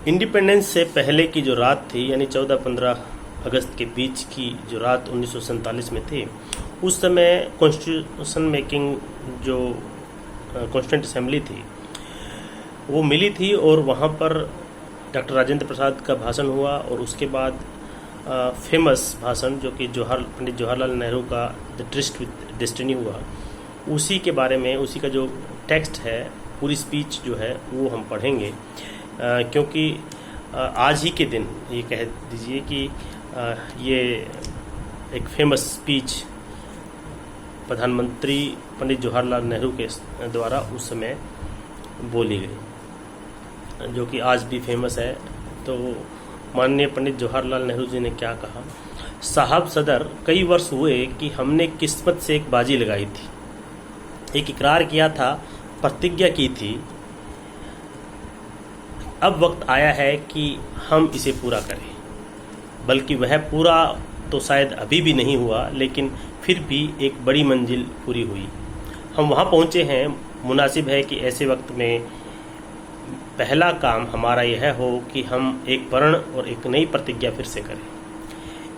Independence से पहले की जो रात थी, यानी 14-15 अगस्त के बीच की जो रात 1947 में थी, उस समय कॉन्स्टिट्यूशन मेकिंग जो कॉन्स्टिट्यूंट असेंबली थी वो मिली थी, और वहाँ पर डॉक्टर राजेंद्र प्रसाद का भाषण हुआ, और उसके बाद फेमस भाषण जो कि पंडित जवाहरलाल नेहरू का द ट्रिस्ट विद डेस्टिनी हुआ, उसी के बारे में, उसी का जो टेक्स्ट है, पूरी स्पीच जो है वो हम पढ़ेंगे। क्योंकि आज ही के दिन ये कह दीजिए कि ये एक फेमस स्पीच प्रधानमंत्री पंडित जवाहरलाल नेहरू के द्वारा उस समय बोली गई, जो कि आज भी फेमस है। तो माननीय पंडित जवाहरलाल नेहरू जी ने क्या कहा? साहब सदर, कई वर्ष हुए कि हमने किस्मत से एक बाजी लगाई थी, एक इकरार किया था, प्रतिज्ञा की थी। अब वक्त आया है कि हम इसे पूरा करें। बल्कि वह पूरा तो शायद अभी भी नहीं हुआ, लेकिन फिर भी एक बड़ी मंजिल पूरी हुई। हम वहाँ पहुँचे हैं। मुनासिब है कि ऐसे वक्त में पहला काम हमारा यह हो कि हम एक प्रण और एक नई प्रतिज्ञा फिर से करें,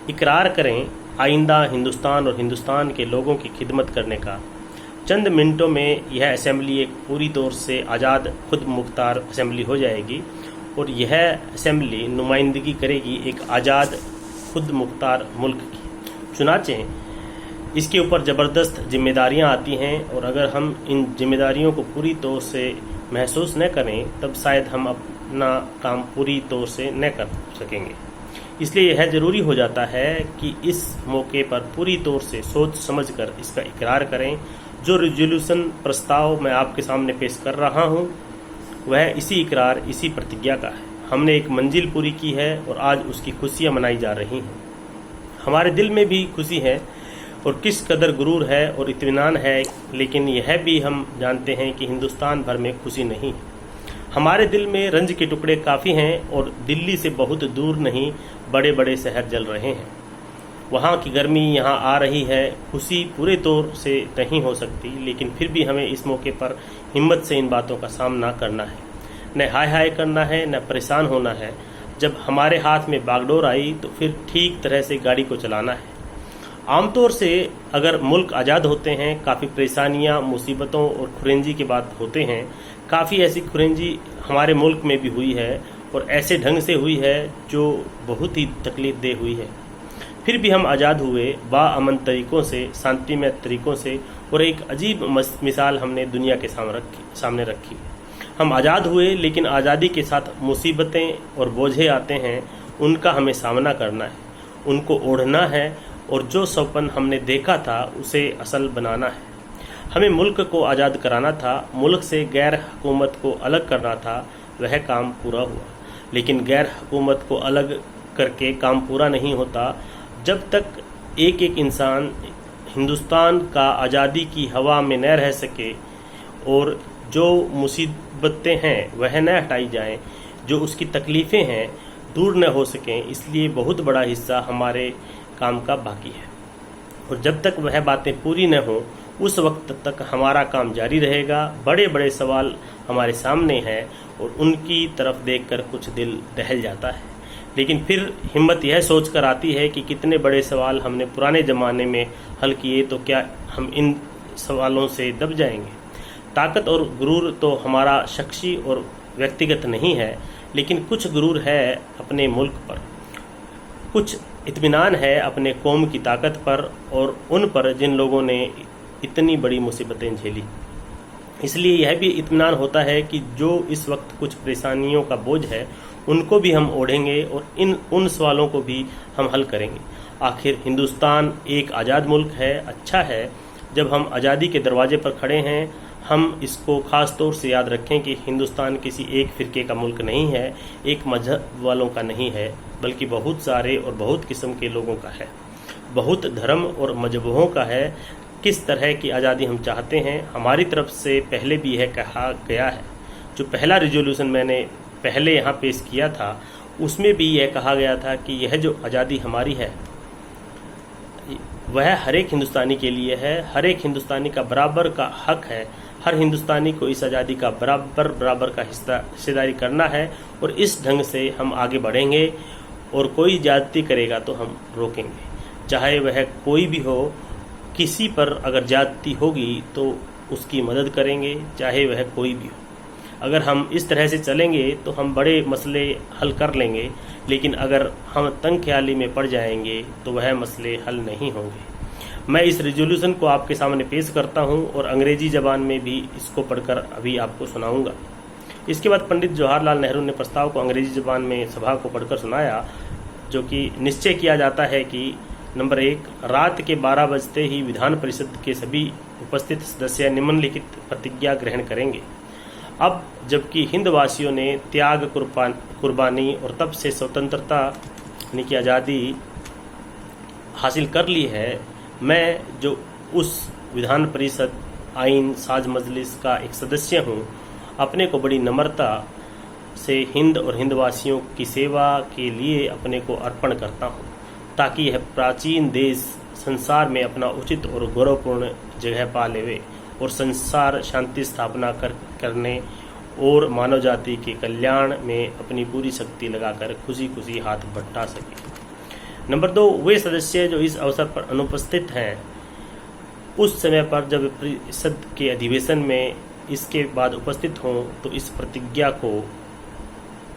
इकरार करें आइंदा हिंदुस्तान और हिंदुस्तान के लोगों की खिदमत करने का। चंद मिनटों में यह असेंबली एक पूरी तौर से आज़ाद खुद मुख्तार असेंबली हो जाएगी, और यह असेंबली नुमाइंदगी करेगी एक आज़ाद खुद मुख्तार मुल्क की। चुनाचे इसके ऊपर ज़बरदस्त जिम्मेदारियां आती हैं, और अगर हम इन जिम्मेदारियों को पूरी तौर से महसूस न करें, तब शायद हम अपना काम पूरी तौर से न कर सकेंगे। इसलिए यह ज़रूरी हो जाता है कि इस मौके पर पूरी तौर से सोच समझकर इसका इकरार करें। जो रिजोल्यूशन प्रस्ताव मैं आपके सामने पेश कर रहा हूं, वह इसी इकरार, इसी प्रतिज्ञा का है। हमने एक मंजिल पूरी की है, और आज उसकी खुशियां मनाई जा रही हैं। हमारे दिल में भी खुशी है, और किस कदर गुरूर है और इत्मीनान है, लेकिन यह भी हम जानते हैं कि हिंदुस्तान भर में खुशी नहीं। हमारे दिल में रंज के टुकड़े काफ़ी हैं, और दिल्ली से बहुत दूर नहीं बड़े बड़े शहर जल रहे हैं। वहाँ की गर्मी यहाँ आ रही है। खुशी पूरे तौर से नहीं हो सकती, लेकिन फिर भी हमें इस मौके पर हिम्मत से इन बातों का सामना करना है। न हाय हाय करना है, न परेशान होना है। जब हमारे हाथ में बागडोर आई तो फिर ठीक तरह से गाड़ी को चलाना है। आमतौर से अगर मुल्क आज़ाद होते हैं, काफ़ी परेशानियाँ, मुसीबतों और खुरेंजी के बाद होते हैं। काफ़ी ऐसी खुरेंजी हमारे मुल्क में भी हुई है, और ऐसे ढंग से हुई है जो बहुत ही तकलीफ दे हुई है। फिर भी हम आज़ाद हुए बाअमन तरीक़ों से, शांतिमय तरीक़ों से, और एक अजीब मिसाल हमने दुनिया के सामने रखी। हम आज़ाद हुए, लेकिन आज़ादी के साथ मुसीबतें और बोझे आते हैं। उनका हमें सामना करना है, उनको ओढ़ना है, और जो सपन हमने देखा था उसे असल बनाना है। हमें मुल्क को आज़ाद कराना था, मुल्क से गैर हुकूमत को अलग करना था। वह काम पूरा हुआ, लेकिन गैर हुकूमत को अलग करके काम पूरा नहीं होता जब तक एक एक इंसान हिंदुस्तान का आज़ादी की हवा में न रह सके, और जो मुसीबतें हैं वह न हटाई जाएं, जो उसकी तकलीफ़ें हैं दूर न हो सकें। इसलिए बहुत बड़ा हिस्सा हमारे काम का बाकी है, और जब तक वह बातें पूरी न हों, उस वक्त तक हमारा काम जारी रहेगा। बड़े बड़े सवाल हमारे सामने हैं, और उनकी तरफ देखकर कुछ दिल दहल जाता है। लेकिन फिर हिम्मत यह सोचकर आती है कि कितने बड़े सवाल हमने पुराने ज़माने में हल किए, तो क्या हम इन सवालों से दब जाएंगे? ताकत और गुरूर तो हमारा शख्सी और व्यक्तिगत नहीं है, लेकिन कुछ गुरूर है अपने मुल्क पर, कुछ इत्मीनान है अपने कौम की ताकत पर, और उन पर जिन लोगों ने इतनी बड़ी मुसीबतें झेली। इसलिए यह भी इत्मीनान होता है कि जो इस वक्त कुछ परेशानियों का बोझ है, उनको भी हम ओढ़ेंगे, और उन सवालों को भी हम हल करेंगे। आखिर हिंदुस्तान एक आज़ाद मुल्क है। अच्छा है जब हम आज़ादी के दरवाजे पर खड़े हैं, हम इसको ख़ास तौर से याद रखें कि हिंदुस्तान किसी एक फ़िरके का मुल्क नहीं है, एक मजहब वालों का नहीं है, बल्कि बहुत सारे और बहुत किस्म के लोगों का है, बहुत धर्म और मजहबों का है। किस तरह की आज़ादी हम चाहते हैं, हमारी तरफ से पहले भी यह कहा गया है। जो पहला रिजोल्यूशन मैंने पहले यहाँ पेश किया था, उसमें भी यह कहा गया था कि यह जो आज़ादी हमारी है वह हर एक हिंदुस्तानी के लिए है। हर एक हिंदुस्तानी का बराबर का हक है हर हिंदुस्तानी को इस आज़ादी का बराबर का हिस्सेदारी करना है और इस ढंग से हम आगे बढ़ेंगे और कोई ज्यादती करेगा तो हम रोकेंगे, चाहे वह कोई भी हो। किसी पर अगर ज्यादती होगी तो उसकी मदद करेंगे, चाहे वह कोई भी हो। अगर हम इस तरह से चलेंगे तो हम बड़े मसले हल कर लेंगे, लेकिन अगर हम तंग ख्याली में पड़ जाएंगे तो वह मसले हल नहीं होंगे। मैं इस रेजोल्यूशन को आपके सामने पेश करता हूं और अंग्रेजी ज़बान में भी इसको पढ़कर अभी आपको सुनाऊंगा। इसके बाद पंडित जवाहरलाल नेहरू ने प्रस्ताव को अंग्रेजी ज़बान में सभा को पढ़कर सुनाया, जो कि निश्चय किया जाता है कि नंबर 1, रात के 12 बजते ही विधान परिषद के सभी उपस्थित सदस्य निम्नलिखित प्रतिज्ञा ग्रहण करेंगे। अब जबकि हिंदवासियों ने त्याग, कुर्बानी और तब से स्वतंत्रता यानी कि आज़ादी हासिल कर ली है, मैं जो उस विधान परिषद आइन साज मजलिस का एक सदस्य हूँ, अपने को बड़ी नम्रता से हिंद और हिंदवासियों की सेवा के लिए अपने को अर्पण करता हूँ, ताकि यह प्राचीन देश संसार में अपना उचित और गौरवपूर्ण जगह पा लेवे और संसार शांति स्थापना करने और मानव जाति के कल्याण में अपनी पूरी शक्ति लगाकर खुशी खुशी हाथ बंटा सके। नंबर 2, वे सदस्य जो इस अवसर पर अनुपस्थित हैं, उस समय पर जब परिषद के अधिवेशन में इसके बाद उपस्थित हों तो इस प्रतिज्ञा को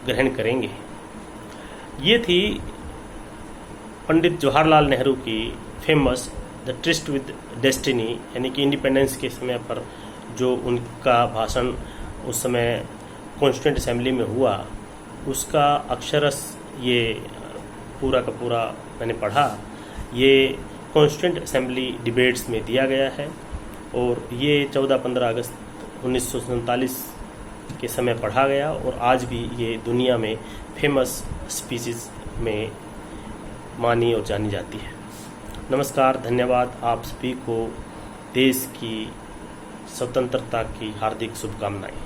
ग्रहण करेंगे। ये थी पंडित जवाहरलाल नेहरू की famous the tourist with destiny यानी कि इंडिपेंडेंस के समय पर जो उनका भाषण उस समय कॉन्स्टिट्यूंट असेंबली में हुआ, उसका अक्षरश ये पूरा का पूरा मैंने पढ़ा। ये कॉन्स्टिट्यूंट असेंबली डिबेट्स में दिया गया है और ये 14-15 अगस्त 1947 के समय पढ़ा गया और आज भी ये दुनिया में फेमस स्पीचेस में मानी और जानी जाती है। नमस्कार, धन्यवाद। आप सभी को देश की स्वतंत्रता की हार्दिक शुभकामनाएं।